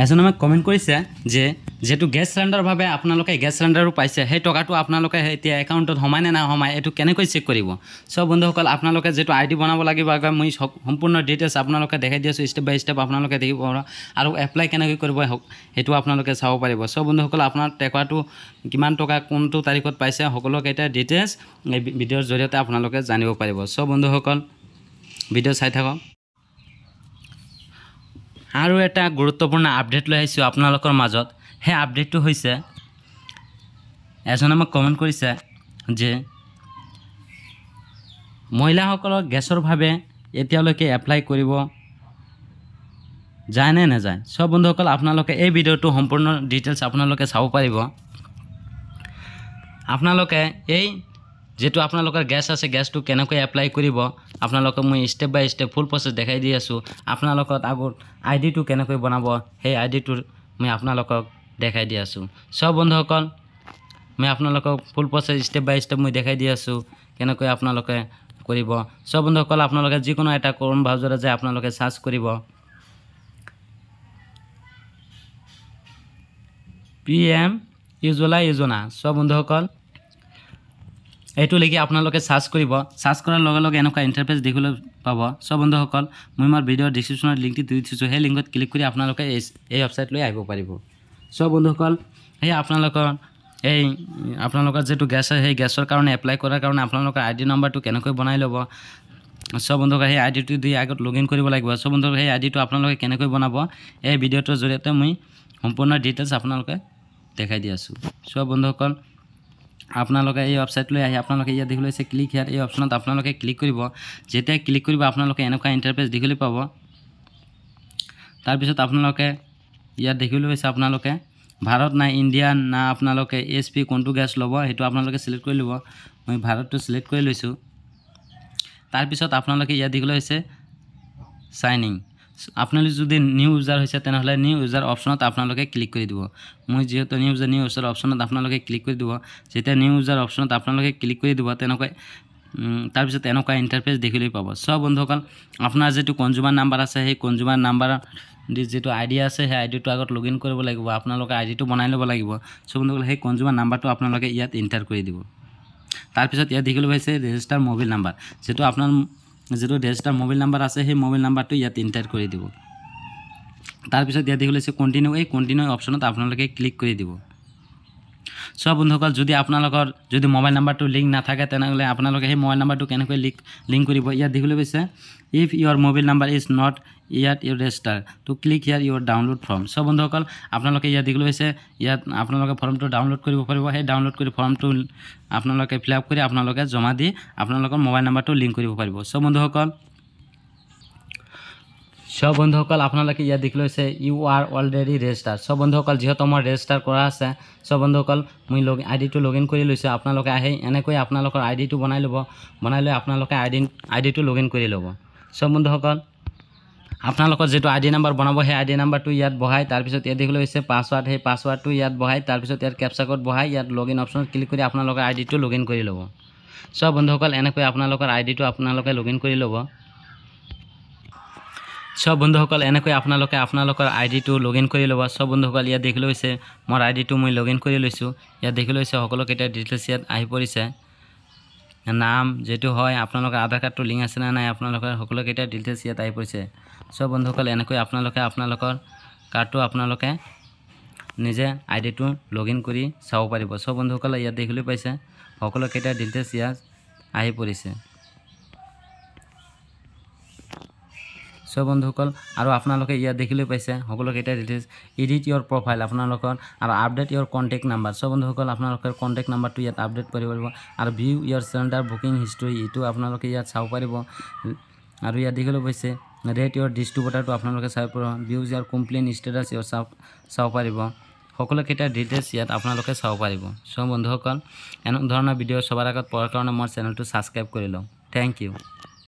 এজনে আমাক কমেণ্ট কৰিছে যে যেটো গেছ সিলিণ্ডাৰ ভাবে আপোনালোকে গেছ সিলিণ্ডাৰো পাইছে সেই টকাটো আপোনালোকে এতিয়া একাউণ্টত সমায় নে না সমায় এটো কেনেকৈ চেক কৰিব সব বন্ধুসকল আপোনালোকে যেটো আইডি বনাব লাগিব মই সম্পূৰ্ণ ডিটেইলছ আপোনালোকে দেখাই দিছো স্টেপ বাই স্টেপ আপোনালোকে দেখিব আৰু এপ্লাই কেনেকৈ কৰিব হেতু আপোনালোকে চাব পাৰিব সব বন্ধুসকল আপোনাৰ টকাটো কিমান টকা কোনটো তাৰিখত পাইছে সকলো কেইটা ডিটেইলছ এই ভিডিওৰ জৰিয়তে আপোনালোকে জানিব পাৰিব সব বন্ধুসকল ভিডিও চাই থাকক আৰু এটা গুৰুত্বপূৰ্ণ আপডেট লৈ আহিছো আপোনালোকৰ মাজত হে আপডেটটো হৈছে এজনে আমাক কমেণ্ট কৰিছে যে মহিলাসকলৰ গেছৰ ভাবে এতিয়ালৈকে এপ্লাই কৰিব যায় নে নাযায় সব বন্ধুসকল আপোনালোকে এই ভিডিওটো সম্পূৰ্ণ ডিটেইলছ আপোনালোকে চাব পাৰিব আপোনালোকে এই যেটো আপোনালোকৰ গ্যাস আছে গ্যাসটো কেনেকৈ এপ্লাই কৰিব আপোনালোকক মই স্টেপ বাই স্টেপ ফুল প্ৰসেস দেখাই দি আছো আপোনালোকক আগত আইডিটো কেনেকৈ বনাব সেই আইডিটো মই আপোনালোকক দেখাই দি আছো সব বন্ধুসকল মই আপোনালোকক ফুল প্ৰসেস স্টেপ বাই স্টেপ মই দেখাই দি আছো কেনেকৈ আপোনালোকে কৰিব সব বন্ধুসকল আপোনালোকে যিকোনো এটা ক্ৰোম ব্ৰাউজাৰত যায় আপোনালোকে সাৰ্চ কৰিব PM ইউজলা ইউজনা সব বন্ধুসকল এটো লিখি আপোনালোকে সাৰ্চ কৰিব সাৰ্চ কৰাৰ লগে লগে এনেকুৱা ইন্টাৰফেস দেখিবলৈ পাব সব বন্ধুসকল মই মোৰ ভিডিও ডেসক্ৰিপচনত লিংকটো দি দিছো সেই লিংকত ক্লিক কৰি আপোনালোকে এই ওয়েবসাইট লৈ আহিব পাৰিব সব বন্ধুসকল এই আপোনালোকৰ যেটো গ্যাস আছে সেই গ্যাসৰ কাৰণে এপ্লাই কৰাৰ কাৰণে আপোনালোকৰ আইডি নম্বৰটো কেনেকৈ বনাই ল'ব সব বন্ধুসকল সেই আইডিটো দি আগত লগইন কৰিব লাগিব সব বন্ধুসকল সেই আইডিটো আপোনালোকে কেনেকৈ বনাব এই ভিডিওটোৰ জৰিয়তে মই সম্পূৰ্ণ ডিটেইলছ আপোনালোকে দেখাই দি আছো সব বন্ধুসকল আপোনালোকে এই ওয়েবসাইট লৈ আহি আপোনালোকে ইয়া দেখিলে আছে ক্লিক হিয়াৰ এই অপচনত আপোনালোকে ক্লিক কৰিব যেতিয়া ক্লিক কৰিব আপোনালোকে এনেকুৱা ইন্টাৰফেস দেখিলে পাব তাৰ পিছত আপোনালোকে ইয়া দেখিলে আছে আপোনালোকে ভাৰত না ইন্ডিয়া না আপোনালোকে SP কোনটো গ্যাস লব হেতু আপোনালোকে সিলেক্ট কৰি লব মই ভাৰতটো সিলেক্ট কৰি লৈছো তাৰ পিছত আপোনালোকে ইয়া দেখিলে আছে সাইনিং আপোনালোকে যদি নিউ ইউজাৰ হৈছে তেনেহলে নিউ ইউজাৰ অপচনত আপোনালোকে ক্লিক কৰি দিব মই যেহেতু নিউ ইউজাৰ অপচনত আপোনালোকে ক্লিক কৰি দিব যেতিয়া নিউ ইউজাৰ অপচনত আপোনালোকে ক্লিক কৰি দিব তেনেকৈ তাৰ পিছত এনেকুৱা ইন্টাৰফেস দেখিলৈ পাব সব বন্ধুসকল আপোনাৰ যেটো কনজিউমাৰ নাম্বাৰ আছে সেই কনজিউমাৰ নাম্বাৰ যেটো আইডি আছে সেই আইডিটো আগত লগইন কৰিব লাগিব আপোনালোকে আইডিটো বনাই ল'ব লাগিব সব বন্ধুসকল সেই কনজিউমাৰ নাম্বাৰটো আপোনালোকে ইয়াত এন্টাৰ কৰি দিব তাৰ পিছত ইয়াত দেখিলৈ হৈছে ৰেজিষ্টাৰ মোবাইল নাম্বাৰ যেটো আপোনাৰ যেটো ৰেজিষ্টাৰ মোবাইল নাম্বাৰ আছে সেই মোবাইল নাম্বাৰটো ইয়াত এন্টাৰ কৰি দিব তাৰ পিছত ইয়াত দেখিলে আছে কন্টিনিউ এই কন্টিনিউ অপচনত আপোনালোকে ক্লিক কৰি দিব সব বন্ধুসকল যদি আপোনালোকৰ যদি মোবাইল নাম্বাৰটো লিংক না থাকে তেনেহলে আপোনালোকে সেই মোবাইল নাম্বাৰটো কেনেকৈ লিংক কৰিব ইয়াত দেখিলে আছে if your mobile number is not yet registered to click here your download form সব বন্ধুসকল আপোনালোকে ইয়াত দেখিলে আছে ইয়াত আপোনালোকে ফৰ্মটো ডাউনলোড কৰিব পাৰিব সেই ডাউনলোড কৰি ফৰ্মটো আপোনালোকে ফিল আপ কৰি আপোনালোকে জমা দি আপোনালোকৰ মোবাইল নাম্বাৰটো লিংক কৰিব পাৰিব সব বন্ধুসকল আপোনালোকে ইয়াত দেখিলে আছে ইউ আৰ অলৰেডি ৰেজিষ্টাৰ সব বন্ধুসকল যেহেতু মই ৰেজিষ্টাৰ কৰা আছে সব বন্ধুসকল মই আইডিটো লগইন কৰি লৈছো আপোনালোকে আহি এনেকৈ আপোনালোকৰ আইডিটো বনাই ল'ব বনাই লৈ আপোনালোকে আইডিটো লগইন কৰি ল'ব সব বন্ধুসকল আপোনালোকৰ যেটো আইডি নাম্বাৰ বনাব সেই আইডি নাম্বাৰটো ইয়াত বহাই তাৰ পিছত ইয়াত দেখিলে আছে পাসওয়াৰ্ড সেই পাসওয়াৰ্ডটো ইয়াত বহাই তাৰ পিছত ইয়াত ক্যাপচা কোড বহাই ইয়াত লগইন অপচনত ক্লিক কৰি আপোনালোকৰ আইডিটো লগইন কৰি ল'ব সব বন্ধুসকল এনেকৈ আপোনালোকৰ আইডিটো আপোনালোকে লগইন কৰি ল'ব সব বন্ধুসকল এনেকৈ আপোনালোকৰ আইডিটো লগইন কৰি ল'ব সব বন্ধুসকল ইয়াত দেখিলে আছে মোৰ আইডিটো মই লগইন কৰি লৈছো ইয়াত দেখিলে আছে সকলো কেইটা ডিটেইলছ ইয়াত আহি পৰিছে নাম যেটো হয় আপোনালোকৰ আধাৰ কাৰ্ডটো লিংক আছে না নাই আপোনালোকৰ সকলো কেইটা ডিটেইলছ ইয়াত আহি পৰিছে সব বন্ধুসকল এনেকৈ আপোনালোকৰ কাৰ্ডটো আপোনালোকে নিজে আইডিটো লগইন কৰি চাব পাৰিব সব বন্ধুসকল ইয়াত দেখিলে পাইছে সকলো কেইটা ডিটেইলছ ইয়াত আহি পৰিছে সব বন্ধুসকল আৰু আপোনালোকে ইয়াত দেখিলে পাইছে সকলো কেইটা ডিটেইলছ এডিট ইওৰ প্ৰোফাইল আপোনালোকৰ আৰু আপডেট ইওৰ কন্টাক্ট নাম্বাৰ সব বন্ধুসকল আপোনালোকৰ কন্টাক্ট নাম্বাৰটো ইয়াত আপডেট কৰিব পাৰিব আৰু ভিউ ইওৰ সিলিন্ডাৰ বুকিং হিষ্ট্ৰি ইটো আপোনালোকে ইয়াত চাব পাৰিব আৰু ইয়াত দেখিলে পাইছে ৰেট ইওৰ ডিস্ট্ৰিবিউটাৰটো আপোনালোকে চাব পাৰিব ভিউজ ইওৰ কমপ্লেইন ষ্টেটাস ইওৰ চাব পাৰিব সকলো কেইটা ডিটেইলছ ইয়াত আপোনালোকে চাব পাৰিব সব বন্ধুসকল এনে ধৰণৰ ভিডিও সবাৰ আগত পোৱাৰ কাৰণে মোৰ চেনেলটো সাবস্ক্ৰাইব কৰি লওক থ্যাংক ইউ